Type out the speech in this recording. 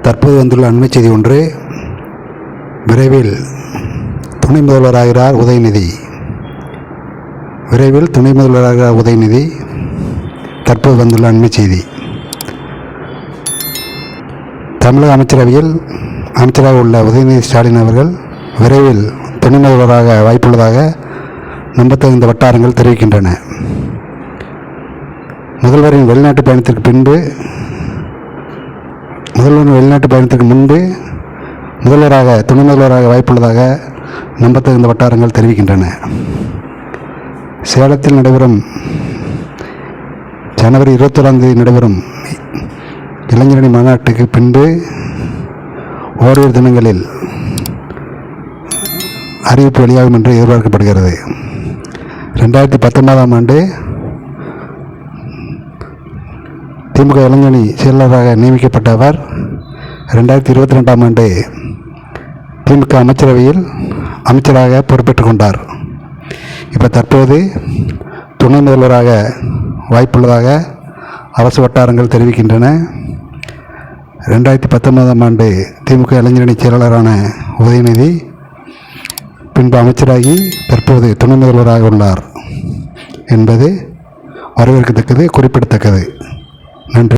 தற்போது வந்துள்ள அண்மை செய்தி ஒன்று. விரைவில் துணை முதல்வராகிறார் உதயநிதி. விரைவில் துணை முதல்வராகிறார் உதயநிதி. தற்போது வந்துள்ள அண்மை செய்தி. தமிழக அமைச்சரவையில் அமைச்சராக உள்ள உதயநிதி ஸ்டாலின் அவர்கள் விரைவில் துணை முதல்வராக வாய்ப்புள்ளதாக நம்பத்தகுந்த வட்டாரங்கள் தெரிவிக்கின்றன. முதல்வரின் வெளிநாட்டு பயணத்திற்கு முன்பு முதல்வராக துணை முதல்வராக வாய்ப்புள்ளதாக நம்பத்தகுந்த வட்டாரங்கள் தெரிவிக்கின்றன. சேலத்தில் நடைபெறும் ஜனவரி 21 நடைபெறும் இளைஞரணி மாநாட்டுக்கு பின்பு ஓரிரு தினங்களில் அறிவிப்பு வெளியாகும் என்று எதிர்பார்க்கப்படுகிறது. 2019 ஆண்டு திமுக இளைஞரணி செயலாளராக நியமிக்கப்பட்ட அவர் 2022 ஆண்டு திமுக அமைச்சரவையில் அமைச்சராக பொறுப்பேற்றுக் கொண்டார். இப்போ தற்போது துணை முதல்வராக வாய்ப்புள்ளதாக அரசு வட்டாரங்கள் தெரிவிக்கின்றன. 2019 ஆண்டு திமுக இளைஞரணி செயலாளரான உதயநிதி பின்பு அமைச்சராகி தற்போது துணை முதல்வராக உள்ளார் என்பது வரவேற்கத்தக்கது, குறிப்பிடத்தக்கது. நன்றி.